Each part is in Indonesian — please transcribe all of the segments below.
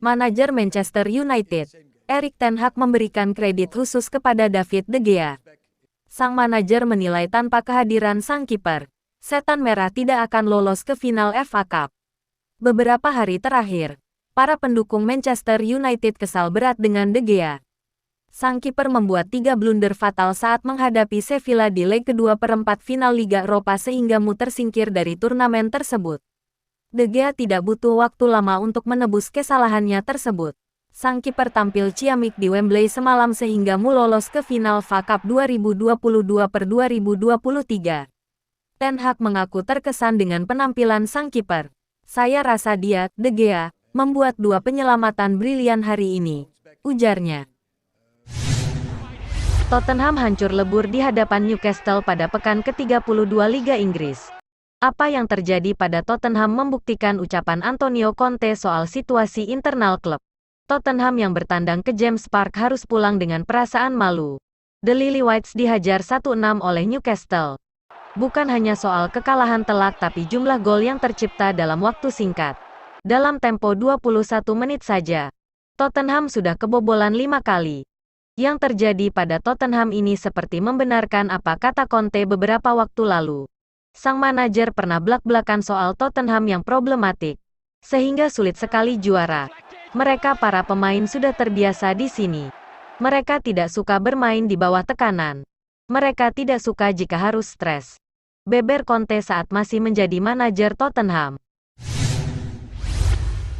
Manajer Manchester United, Erik ten Hag memberikan kredit khusus kepada David De Gea. Sang manajer menilai tanpa kehadiran sang kiper, Setan Merah tidak akan lolos ke final FA Cup. Beberapa hari terakhir, para pendukung Manchester United kesal berat dengan De Gea. Sang kiper membuat 3 blunder fatal saat menghadapi Sevilla di leg kedua perempat final Liga Eropa sehingga tersingkir dari turnamen tersebut. De Gea tidak butuh waktu lama untuk menebus kesalahannya tersebut. Sang kiper tampil ciamik di Wembley semalam sehingga lolos ke final FA Cup 2022-2023. Ten Hag mengaku terkesan dengan penampilan sang kiper. Saya rasa dia, De Gea, membuat 2 penyelamatan brilian hari ini, ujarnya. Tottenham hancur lebur di hadapan Newcastle pada pekan ke-32 Liga Inggris. Apa yang terjadi pada Tottenham membuktikan ucapan Antonio Conte soal situasi internal klub. Tottenham yang bertandang ke James Park harus pulang dengan perasaan malu. The Lily-Whites dihajar 1-6 oleh Newcastle. Bukan hanya soal kekalahan telak tapi jumlah gol yang tercipta dalam waktu singkat. Dalam tempo 21 menit saja, Tottenham sudah kebobolan 5 kali. Yang terjadi pada Tottenham ini seperti membenarkan apa kata Conte beberapa waktu lalu. Sang manajer pernah belak-belakan soal Tottenham yang problematik, sehingga sulit sekali juara. Mereka para pemain sudah terbiasa di sini. Mereka tidak suka bermain di bawah tekanan. Mereka tidak suka jika harus stres. Beber Conte saat masih menjadi manajer Tottenham.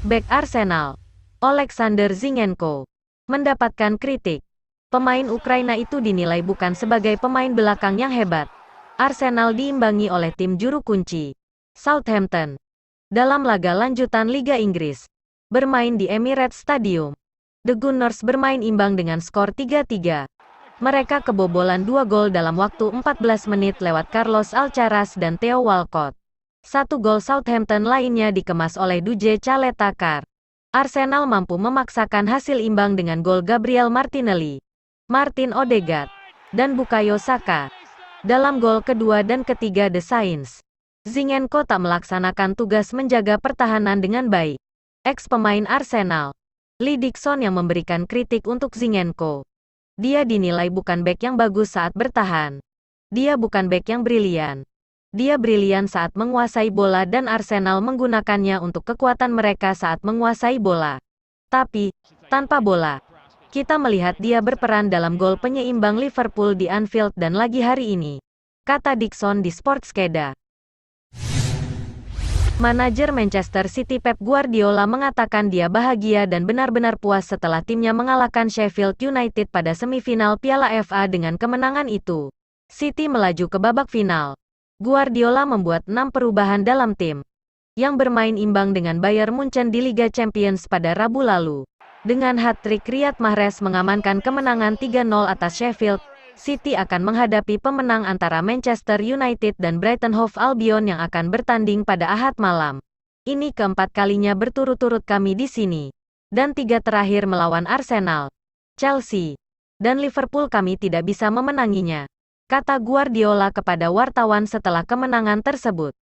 Bek Arsenal, Oleksandr Zinchenko, mendapatkan kritik. Pemain Ukraina itu dinilai bukan sebagai pemain belakang yang hebat. Arsenal diimbangi oleh tim juru kunci, Southampton, dalam laga lanjutan Liga Inggris. Bermain di Emirates Stadium, The Gunners bermain imbang dengan skor 3-3. Mereka kebobolan 2 gol dalam waktu 14 menit lewat Carlos Alcaraz dan Theo Walcott. 1 gol Southampton lainnya dikemas oleh Duje Caleta-Car. Arsenal mampu memaksakan hasil imbang dengan gol Gabriel Martinelli, Martin Odegaard, dan Bukayo Saka. Dalam gol kedua dan ketiga The Saints, Zinchenko tak melaksanakan tugas menjaga pertahanan dengan baik. Ex-pemain Arsenal, Lee Dixon yang memberikan kritik untuk Zinchenko. Dia dinilai bukan bek yang bagus saat bertahan. Dia bukan bek yang brilian. Dia brilian saat menguasai bola dan Arsenal menggunakannya untuk kekuatan mereka saat menguasai bola. Tapi, tanpa bola, kita melihat dia berperan dalam gol penyeimbang Liverpool di Anfield dan lagi hari ini, kata Dixon di Sportskeda. Manajer Manchester City Pep Guardiola mengatakan dia bahagia dan benar-benar puas setelah timnya mengalahkan Sheffield United pada semifinal Piala FA dengan kemenangan itu. City melaju ke babak final. Guardiola membuat 6 perubahan dalam tim, yang bermain imbang dengan Bayern Munchen di Liga Champions pada Rabu lalu. Dengan hat-trick Riyad Mahrez mengamankan kemenangan 3-0 atas Sheffield, City akan menghadapi pemenang antara Manchester United dan Brighton Hove Albion yang akan bertanding pada Ahad malam. Ini keempat kalinya berturut-turut kami di sini. Dan 3 terakhir melawan Arsenal, Chelsea, dan Liverpool kami tidak bisa memenanginya, kata Guardiola kepada wartawan setelah kemenangan tersebut.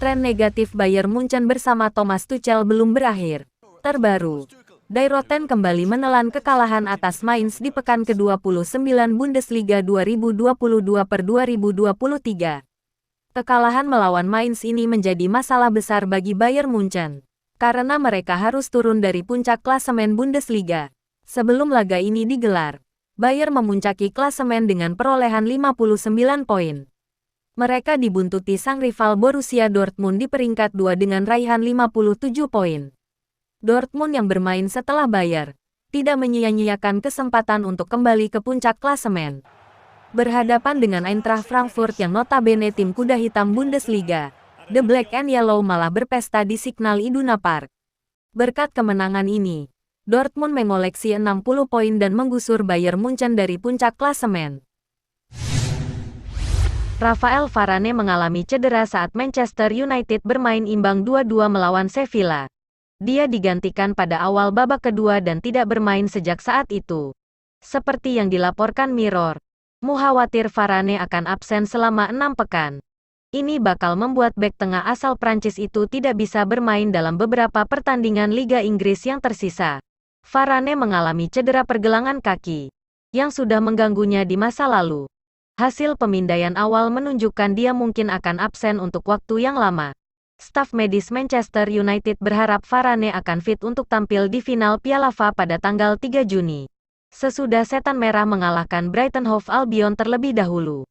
Tren negatif Bayern Munchen bersama Thomas Tuchel belum berakhir. Terbaru, Die Roten kembali menelan kekalahan atas Mainz di pekan ke-29 Bundesliga 2022/2023. Kekalahan melawan Mainz ini menjadi masalah besar bagi Bayern Munchen, karena mereka harus turun dari puncak klasemen Bundesliga. Sebelum laga ini digelar, Bayern memuncaki klasemen dengan perolehan 59 poin. Mereka dibuntuti sang rival Borussia Dortmund di peringkat 2 dengan raihan 57 poin. Dortmund yang bermain setelah Bayern tidak menyia-nyiakan kesempatan untuk kembali ke puncak klasemen. Berhadapan dengan Eintracht Frankfurt yang notabene tim kuda hitam Bundesliga, The Black and Yellow malah berpesta di Signal Iduna Park. Berkat kemenangan ini, Dortmund mengoleksi 60 poin dan menggusur Bayern Munchen dari puncak klasemen. Rafael Varane mengalami cedera saat Manchester United bermain imbang 2-2 melawan Sevilla. Dia digantikan pada awal babak kedua dan tidak bermain sejak saat itu. Seperti yang dilaporkan Mirror, khawatir Varane akan absen selama 6 pekan. Ini bakal membuat bek tengah asal Prancis itu tidak bisa bermain dalam beberapa pertandingan Liga Inggris yang tersisa. Varane mengalami cedera pergelangan kaki, yang sudah mengganggunya di masa lalu. Hasil pemindaian awal menunjukkan dia mungkin akan absen untuk waktu yang lama. Staf medis Manchester United berharap Varane akan fit untuk tampil di final Piala FA pada tanggal 3 Juni. Sesudah Setan Merah mengalahkan Brighton Hove Albion terlebih dahulu.